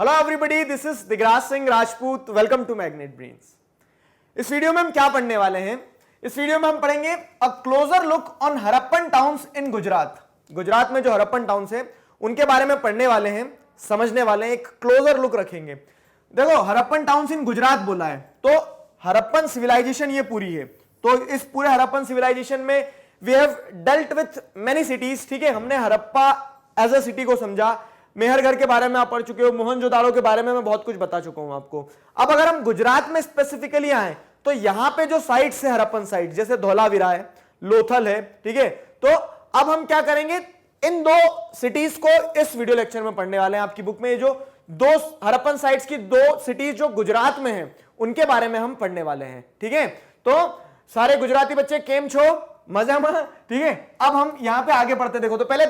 Hello everybody, this is Digraj Singh Rajput. Welcome to Magnet Brains. इस video में हम क्या पढ़ने वाले हैं? इस वीडियो में हम पढ़ेंगे a closer look on Harappan towns in Gujarat. Gujarat में जो हरप्पन टाउन्स हैं उनके बारे में पढ़ने वाले हैं, समझने वाले हैं, एक क्लोजर लुक रखेंगे। देखो, हरप्पन टाउन्स इन गुजरात बोला है तो हरप्पन सिविलाइजेशन ये पूरी है। तो इस पूरे हरप्पन सिविलाइजेशन में we have dealt with many cities. ठीक है, हमने हरप्पा एज अ सिटी को समझा। मेहरगढ़ के बारे में आप पढ़ चुके हो, मोहनजोदाड़ो के बारे में मैं बहुत कुछ बता चुका हूं आपको। अब अगर हम गुजरात में स्पेसिफिकली आए तो यहां पे जो साइट्स है हरप्पन साइट, जैसे धौलावीरा है, लोथल है, ठीक है। तो अब हम क्या करेंगे, इन दो सिटीज को इस वीडियो लेक्चर में पढ़ने वाले हैं। आपकी बुक में ये जो दो हरप्पन साइट्स की दो सिटीज जो गुजरात में है उनके बारे में हम पढ़ने वाले हैं। ठीक है, तो सारे गुजराती बच्चे केम छो, मजा में? ठीक है, अब हम यहां पे आगे पढ़ते। देखो, तो पहले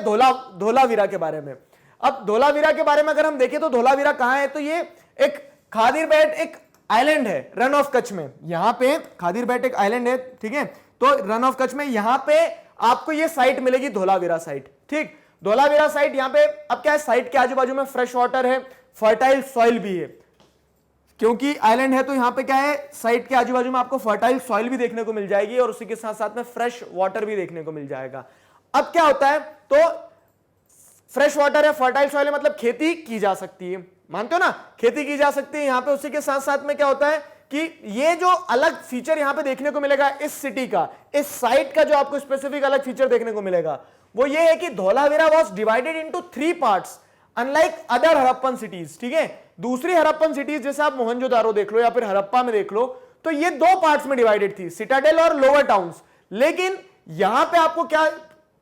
धौलावीरा के बारे में। अब धौलावीरा के बारे में अगर हम देखें तो धौलावीरा कहां है, तो ये एक खादीर बैट एक आइलैंड है रन ऑफ कच्छ में। यहां पे खादीर बैट एक आइलैंड है, ठीक है। तो रन ऑफ कच्छ में यहां पे आपको ये साइट मिलेगी, धौलावीरा साइट। ठीक, धौलावीरा साइट यहां पे अब क्या है, साइट के आजू बाजू में फ्रेश वाटर है, फर्टाइल सॉइल भी है। क्योंकि आइलैंड है तो यहां पे क्या है, साइट के आजू बाजू में आपको फर्टाइल सॉइल भी देखने को मिल जाएगी और उसी के साथ साथ में फ्रेश वाटर भी देखने को मिल जाएगा। अब क्या होता है, तो फ्रेश वाटर है, फर्टाइल सॉइल है, मतलब खेती की जा सकती है। मानते हो ना, खेती की जा सकती है यहां पे। उसी के साथ साथ में क्या होता है कि ये जो अलग फीचर यहां पे देखने को मिलेगा इस सिटी का, इस साइट का जो आपको स्पेसिफिक अलग फीचर देखने को मिलेगा वो ये है कि Dholavira was divided into 3 parts unlike other Harappan cities. ठीक है, दूसरी हरप्पन सिटीज जैसे आप मोहनजोदारो देख लो या फिर हरप्पा में देख लो, तो ये 2 पार्ट्स में डिवाइडेड थी, सिटाडेल और लोअर टाउन्स। लेकिन यहां पे आपको क्या,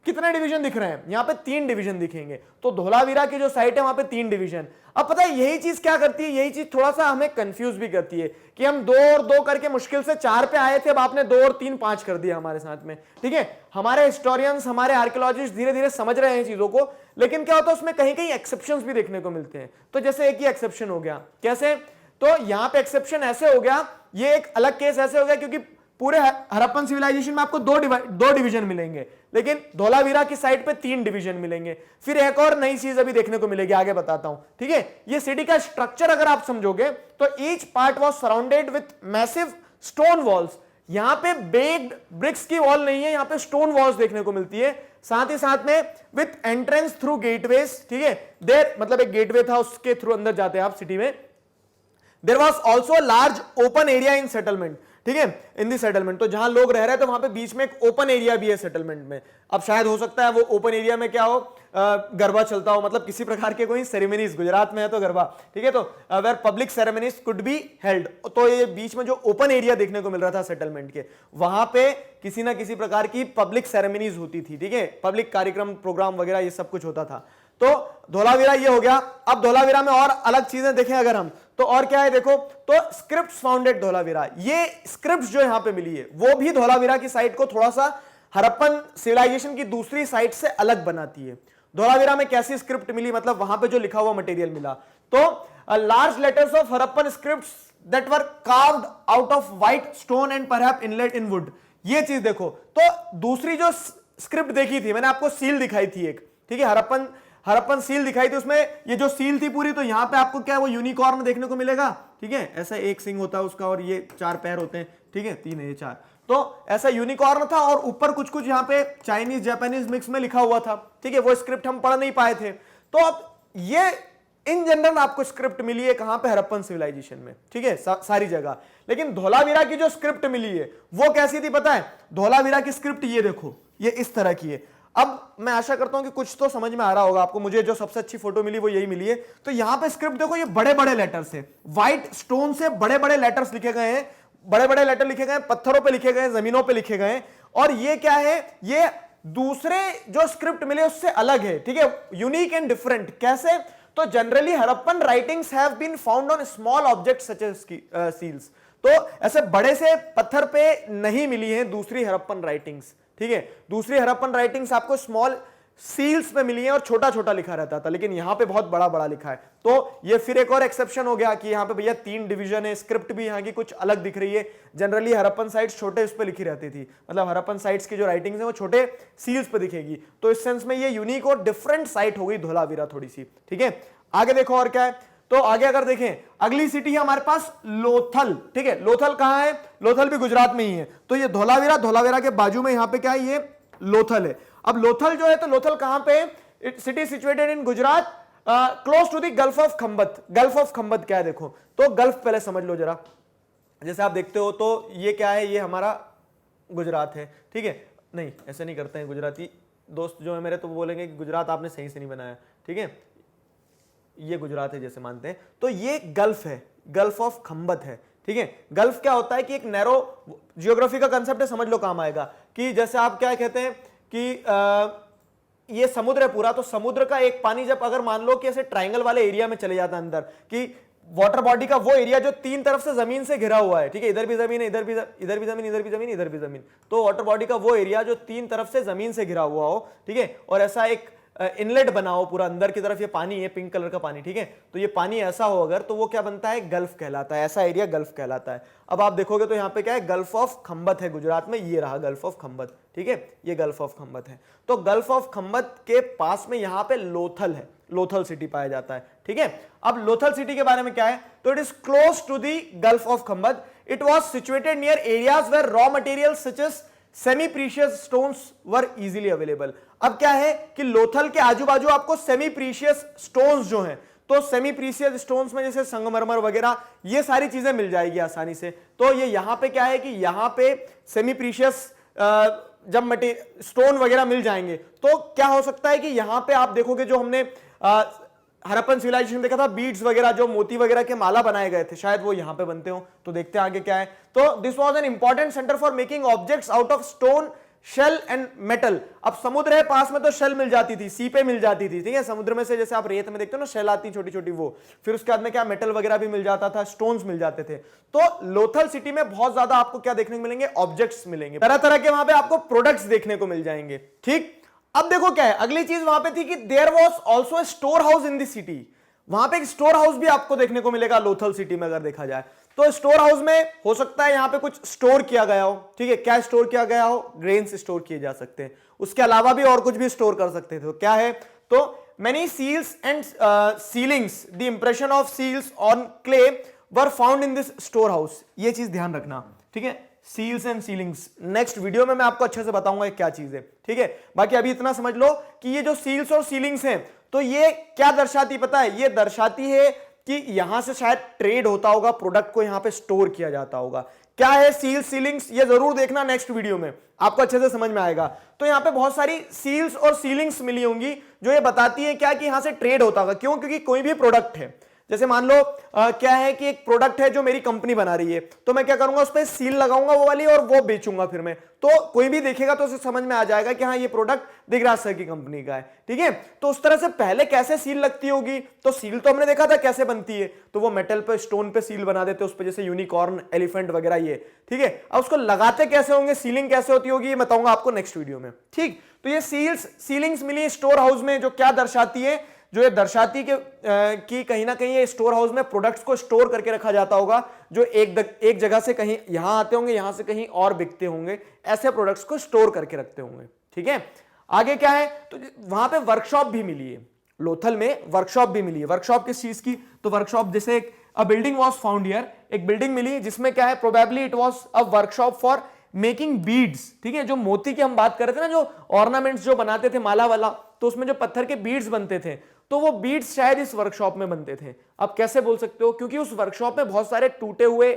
कितने डिवीजन दिख रहे हैं? यहां पे 3 डिवीजन दिखेंगे। तो धौलावीरा की जो साइट है वहां पे 3 डिवीजन। अब पता है यही चीज क्या करती है, यही चीज थोड़ा सा हमें कंफ्यूज भी करती है कि हम 2 और 2 करके मुश्किल से 4 पे आए थे, अब आपने 2 और 3 5 कर दिया हमारे साथ में। ठीक है, हमारे हिस्टोरियंस, हमारे आर्कियोलॉजिस्ट धीरे धीरे समझ रहे हैं चीजों को, लेकिन क्या होता है उसमें कहीं कहीं एक्सेप्शंस भी देखने को मिलते हैं। तो जैसे एक ही एक्सेप्शन हो गया, कैसे? तो यहां पे एक्सेप्शन ऐसे हो गया, ये एक अलग केस ऐसे हो गया क्योंकि पूरे हरप्पन सिविलाइजेशन में आपको 2 डिवीजन मिलेंगे, लेकिन धौलावीरा की साइड पे 3 डिवीजन मिलेंगे। फिर एक और नई चीज अभी देखने को मिलेगी, आगे बताता हूं। ठीक है, ये सिटी का स्ट्रक्चर अगर आप समझोगे तो each part was surrounded with massive stone walls. यहां पे बेग्ड ब्रिक्स की वॉल नहीं है, यहां पे स्टोन वॉल्स देखने को मिलती है। साथ ही साथ में विथ एंट्रेंस थ्रू गेटवेज। ठीक है, देयर मतलब एक गेटवे था, उसके थ्रू अंदर जाते हैं आप सिटी में। There was also large open area in settlement. ठीक है, इन दी सेटलमेंट, तो जहां लोग रह रहे हैं तो वहां पे बीच में एक ओपन एरिया भी है सेटलमेंट में। अब शायद हो सकता है वो ओपन एरिया में क्या हो, गरबा चलता हो, मतलब किसी प्रकार के कोई सेरेमनीज, गुजरात में है तो गरबा। ठीक है, तो where public ceremonies could be held, तो ये बीच में जो ओपन एरिया देखने को मिल रहा था सेटलमेंट के, वहां पे किसी ना किसी प्रकार की पब्लिक सेरेमनीज होती थी। ठीक है, पब्लिक कार्यक्रम, प्रोग्राम वगैरह ये सब कुछ होता था। तो धौलावीरा ये हो गया। अब धौलावीरा में और अलग चीजें देखें अगर हम, तो और क्या है देखो, तो स्क्रिप्ट्स फाउंडेड धौलावीरा। ये स्क्रिप्ट्स जो यहां पे मिली है वो भी धौलावीरा की साइट को थोड़ा सा हरप्पन सिविलाइजेशन की दूसरी साइट से अलग बनाती है। धौलावीरा में कैसी स्क्रिप्ट मिली, मतलब वहां पे जो लिखा हुआ मटेरियल मिला, तो large letters of Harappan scripts that were carved out of white stone and perhaps inlet in would. ये चीज देखो, तो दूसरी जो स्क्रिप्ट देखी थी मैंने आपको, सील दिखाई थी एक। ठीक है, हरप्पन सील दिखाई थी, उसमें ये जो सील थी पूरी, तो यहां पे आपको क्या है, वो यूनिकॉर्न देखने को मिलेगा। ठीक है, ऐसा एक सिंग होता है उसका और ये 4 पैर होते हैं। ठीक है, 3 है, ये 4, तो ऐसा यूनिकॉर्न था और ऊपर कुछ कुछ यहां पे चाइनीज जापानीज मिक्स में लिखा हुआ था। ठीक है, वो स्क्रिप्ट हम पढ़ नहीं पाए थे। तो अब ये इन जनरल आपको स्क्रिप्ट मिली है कहां पे, हरप्पन सिविलाइजेशन में। ठीक है, सारी जगह। लेकिन धौलावीरा की जो स्क्रिप्ट मिली है वो कैसी थी पता है? धौलावीरा की स्क्रिप्ट ये देखो, ये इस तरह की है। अब मैं आशा करता हूं कि कुछ तो समझ में आ रहा होगा आपको। मुझे जो सबसे अच्छी फोटो मिली वो यही मिली है। तो यहां पे स्क्रिप्ट देखो, ये बड़े बड़े लेटर्स है, व्हाइट स्टोन से बड़े बड़े लेटर्स लिखे गए हैं, बड़े बड़े लेटर लिखे गए हैं, पत्थरों पे लिखे गए हैं, जमीनों पे लिखे गए हैं। और ये क्या है, ये दूसरे जो स्क्रिप्ट मिले उससे अलग है। ठीक है, यूनिक एंड डिफरेंट। कैसे? तो generally Harappan writings have been found on small objects such as seals. तो ऐसे बड़े से पत्थर पे नहीं मिली है दूसरी हरप्पन राइटिंग्स। ठीक है, दूसरी हरप्पन राइटिंग्स आपको स्मॉल सील्स पे मिली है और छोटा छोटा लिखा रहता था, लेकिन यहां पे बहुत बड़ा बड़ा लिखा है। तो ये फिर एक और एक्सेप्शन हो गया कि यहां पे भैया 3 डिवीजन है, स्क्रिप्ट भी यहां की कुछ अलग दिख रही है। जनरली हरप्पन साइट्स छोटे उस पे लिखी रहती थी, मतलब हरप्पन साइट्स की जो राइटिंग्स है वो छोटे सील्स पे दिखेगी। तो इस सेंस में ये यूनिक और डिफरेंट साइट हो गई धौलावीरा थोड़ी सी। ठीक है, आगे देखो और क्या है, तो आगे अगर देखें, अगली सिटी है हमारे पास लोथल, ठीक है। लोथल कहां है? लोथल भी गुजरात में ही है। तो ये धोलावीरा, धोलावीरा के बाजू में यहां पे क्या है? ये लोथल है। अब लोथल जो है, तो लोथल कहां पे? City situated in Gujarat, close to the gulf of Khambhat. Gulf of Khambhat क्या है देखो, तो गल्फ पहले समझ लो जरा। जैसे आप देखते हो तो ये क्या है? ये हमारा गुजरात है, ठीक है। नहीं, ऐसे नहीं करते हैं गुजराती दोस्त जो है मेरे, तो वो बोलेंगे कि गुजरात आपने सही से नहीं बनाया, ठीक है। ये गुजरात है जैसे मानते हैं, तो ये गल्फ है, गल्फ ऑफ खंबत है, ठीक है। गल्फ क्या होता है कि एक नैरो जियोग्राफी का कंसेप्ट है, समझ लो काम आएगा। कि जैसे आप क्या कहते हैं कि ये समुद्र है पूरा, तो समुद्र का एक पानी जब अगर मान लो कि ऐसे ट्रायंगल वाले एरिया में चले जाता है अंदर, कि वाटर बॉडी का वो एरिया जो तीन तरफ से जमीन से घिरा हुआ है, ठीक है। इधर भी जमीन है, इधर भी जमीन, इधर भी जमीन, इधर भी जमीन। तो वाटर बॉडी का वो एरिया जो तीन तरफ से जमीन से घिरा हुआ हो, ठीक है, और ऐसा एक इनलेट बना हो पूरा, अंदर की तरफ ये पानी है, पिंक कलर का पानी, ठीक है। तो ये पानी ऐसा हो अगर, तो वो क्या बनता है? गल्फ कहलाता है। ऐसा एरिया गल्फ कहलाता है। अब आप देखोगे तो यहाँ पे क्या है? गल्फ ऑफ खंबत है गुजरात में, ये रहा गल्फ ऑफ खंबत, ठीक है। ये गल्फ ऑफ खंबत है। तो गल्फ ऑफ खंबत के पास में यहाँ पे लोथल है, लोथल सिटी पाया जाता है, ठीक है। अब लोथल सिटी के बारे में क्या है? तो it is close to the gulf of Khambhat. It was situated near areas where raw material such as semi precious stones were easily available. अब क्या है कि लोथल के आजू बाजू आपको सेमी प्रीशियस स्टोन्स जो हैं, तो सेमी प्रीशियस स्टोन्स में जैसे संगमरमर वगैरह ये सारी चीजें मिल जाएगी आसानी से। तो ये यहां पे क्या है कि यहां पे सेमी प्रीशियस जब स्टोन वगैरह मिल जाएंगे, तो क्या हो सकता है कि यहां पे आप देखोगे जो हमने हड़प्पन सिविलाइजेशन देखा था, बीड्स वगैरह जो मोती वगैरह के माला बनाए गए थे, शायद वो यहां पे बनते हो। तो देखते हैं आगे क्या है। तो this was an important centre for making objects out of stone, shell and metal. अब समुद्र है पास में, तो शेल मिल जाती थी, सी पे मिल जाती थी, ठीक है। समुद्र में से जैसे आप रेत में देखते हो ना, शेल आती छोटी छोटी, वो फिर उसके बाद में क्या मेटल वगैरह भी मिल जाता था, स्टोन्स मिल जाते थे। तो लोथल सिटी में बहुत ज्यादा आपको क्या देखने को मिलेंगे? ऑब्जेक्ट्स मिलेंगे, तरह तरह के वहां पे आपको प्रोडक्ट्स देखने को मिल जाएंगे, ठीक। अब देखो क्या है, अगली चीज वहां पे थी कि there was also a store house in the city. वहां पे एक स्टोर हाउस भी आपको देखने को मिलेगा लोथल सिटी में अगर देखा जाए तो। स्टोर हाउस में हो सकता है यहां पे कुछ स्टोर किया गया हो, ठीक है। क्या स्टोर किया गया हो? ग्रेन्स स्टोर किए जा सकते हैं, उसके अलावा भी और कुछ भी स्टोर कर सकते थे। तो क्या है? तो many seals and sealings, the impression of seals on clay were found in this store house. ये चीज ध्यान रखना, ठीक है। Seals and sealings next video में मैं आपको अच्छे से बताऊंगा क्या चीज है, ठीक है। बाकी अभी इतना समझ लो कि ये जो सील्स और सीलिंग्स हैं, तो ये क्या दर्शाती पता है? ये दर्शाती है कि यहां से शायद ट्रेड होता होगा, प्रोडक्ट को यहां पे स्टोर किया जाता होगा। क्या है सील्स सीलिंग्स? ये जरूर देखना नेक्स्ट वीडियो में, आपको अच्छे से समझ में आएगा। तो यहां पे बहुत सारी सील्स और सीलिंग्स मिली होंगी जो ये बताती है क्या कि यहां से ट्रेड होता होगा। क्यों? क्योंकि कोई भी प्रोडक्ट है, जैसे मान लो क्या है कि एक प्रोडक्ट है जो मेरी कंपनी बना रही है, तो मैं क्या करूंगा? उस पर सील लगाऊंगा वो वाली, और वो बेचूंगा फिर मैं। तो कोई भी देखेगा तो उसे समझ में आ जाएगा कि हाँ ये प्रोडक्ट दिगराज सर की कंपनी का है, ठीक है। तो उस तरह से पहले कैसे सील लगती होगी? तो सील तो हमने देखा था कैसे बनती है, तो वो मेटल पे स्टोन पे सील बना देते उस पे, जैसे यूनिकॉर्न, एलिफेंट वगैरह ये, ठीक है। अब उसको लगाते कैसे होंगे, सीलिंग कैसे होती होगी, ये बताऊंगा आपको नेक्स्ट वीडियो में, ठीक। तो ये सील्स सीलिंग्स मिली स्टोर हाउस में, जो क्या दर्शाती है? जो ये दर्शाती कि कहीं ना कहीं ये स्टोर हाउस में प्रोडक्ट्स को स्टोर करके रखा जाता होगा, जो एक जगह से कहीं यहां आते होंगे, यहां से कहीं और बिकते होंगे, ऐसे प्रोडक्ट्स को स्टोर करके रखते होंगे, ठीक है। आगे क्या है? तो वहां पे वर्कशॉप भी मिली है, लोथल में वर्कशॉप भी मिली है। वर्कशॉप किस चीज की? तो वर्कशॉप जैसे अ बिल्डिंग वाज फाउंड हियर, एक बिल्डिंग मिली जिसमें क्या है, probably it was a workshop for making beads, ठीक है। जो मोती की हम बात कर रहे थे ना, जो ऑर्नामेंट्स जो बनाते थे माला वाला, तो उसमें जो पत्थर के बीड्स बनते थे, तो वो बीड्स शायद इस वर्कशॉप में बनते थे। अब कैसे बोल सकते हो? क्योंकि उस वर्कशॉप में बहुत सारे टूटे हुए,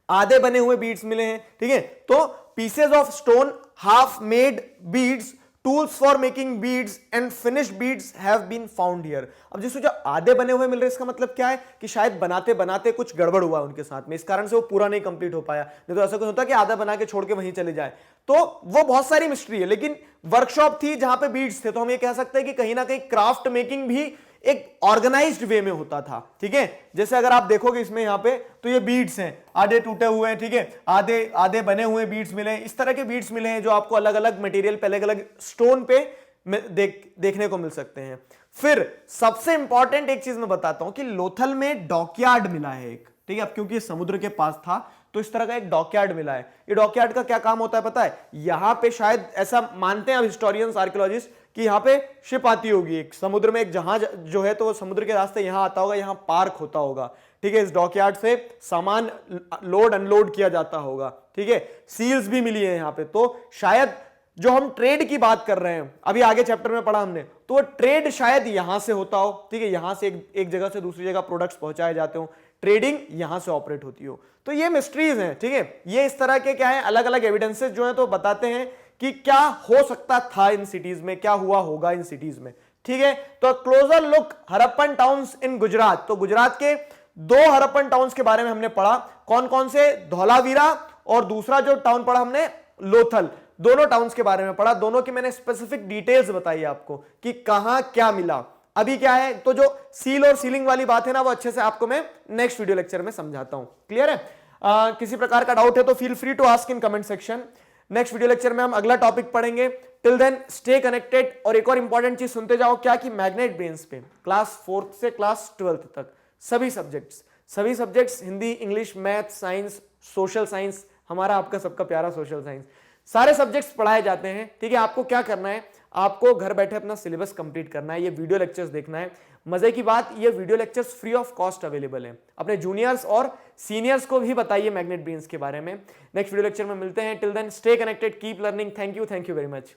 आधे बने हुए बीड्स मिले हैं, ठीक है। तो pieces of stone, half made beads, tools for making beads and finished beads have been found here. अब जिसको जो आधे बने हुए मिल रहे हैं, इसका मतलब क्या है कि शायद बनाते बनाते कुछ गड़बड़ हुआ उनके साथ में, इस कारण से वो पूरा नहीं कंप्लीट हो पाया। नहीं तो ऐसा कुछ होता कि आधा बना के छोड़ के वहीं चले जाए। तो वो बहुत सारी मिस्ट्री है, लेकिन वर्कशॉप थी जहां पे बीड्स थे, तो हम ये कह सकते हैं कि कहीं ना कहीं क्राफ्ट मेकिंग भी एक ऑर्गेनाइज्ड वे में होता था, ठीक है। जैसे अगर आप देखोगे इसमें यहां पे, तो ये बीड्स हैं, आधे टूटे हुए हैं, ठीक है, आधे आधे बने हुए बीड्स मिले हैं, इस तरह के बीड्स मिले हैं जो आपको अलग अलग मटेरियल पे, अलग अलग स्टोन पे देखने को मिल सकते हैं। फिर सबसे इंपॉर्टेंट एक चीज मैं बताता हूं कि लोथल में डॉकयार्ड मिला है एक, ठीक है। अब क्योंकि ये समुद्र के पास था, तो इस तरह का एक डॉकयार्ड मिला है। ये डॉकयार्ड का क्या काम होता है पता है? यहां पे शायद ऐसा मानते हैं अब हिस्टोरियंस, आर्कियोलॉजिस्ट, कि यहाँ पे शिप आती होगी, एक समुद्र में एक जहाज जो है तो वो समुद्र के रास्ते यहाँ आता होगा, यहाँ पार्क होता होगा, ठीक है, इस डॉकयार्ड से सामान लोड अनलोड किया जाता होगा, ठीक है, सील्स भी मिली है यहाँ पे। तो शायद जो हम ट्रेड की बात कर रहे हैं, अभी आगे चैप्टर में पढ़ा हमने, तो वो ट्रेड शायद यहां से होता हो, ठीक है, यहां से एक जगह से दूसरी जगह प्रोडक्ट्स पहुंचाए जाते हो, ट्रेडिंग यहां से ऑपरेट होती हो। तो ये मिस्ट्रीज हैं, ठीक है, ये इस तरह के क्या है, अलग अलग एविडेंसेस जो है तो बताते हैं कि क्या हो सकता था इन सिटीज में, क्या हुआ होगा इन सिटीज में, ठीक है। तो closure look Harappan towns in Gujarat. तो गुजरात के 2 हड़प्पन टाउन्स के बारे में हमने पढ़ा, कौन कौन से, धौलावीरा और दूसरा जो टाउन पढ़ा हमने लोथल, दोनों टाउन्स के बारे में पढ़ा, दोनों की मैंने स्पेसिफिक डिटेल्स बताई आपको कि कहां क्या मिला। अभी क्या है, तो जो सील और सीलिंग वाली बात है ना, वो अच्छे से आपको मैं नेक्स्ट वीडियो लेक्चर में समझाता हूं। क्लियर है? किसी प्रकार का डाउट है तो feel free to ask in comment section. Next video lecture में हम अगला टॉपिक पढ़ेंगे। Till then stay connected. और एक और इंपॉर्टेंट चीज सुनते जाओ, क्या कि मैग्नेट ब्रेन्स पे क्लास 4th से क्लास 12th तक सभी subjects Hindi, English, math, science, social science, हमारा आपका सबका प्यारा सोशल साइंस, सारे सब्जेक्ट्स पढ़ाए जाते हैं, ठीक है। आपको क्या करना है, आपको घर बैठे अपना सिलेबस कंप्लीट करना है, ये वीडियो लेक्चर्स देखना है। मजे की बात, ये video lectures free of cost available हैं। अपने जूनियर्स और सीनियर्स को भी बताइए मैग्नेट ब्रेन्स के बारे में। नेक्स्ट वीडियो लेक्चर में मिलते हैं। Till then stay connected, keep learning. Thank you very much.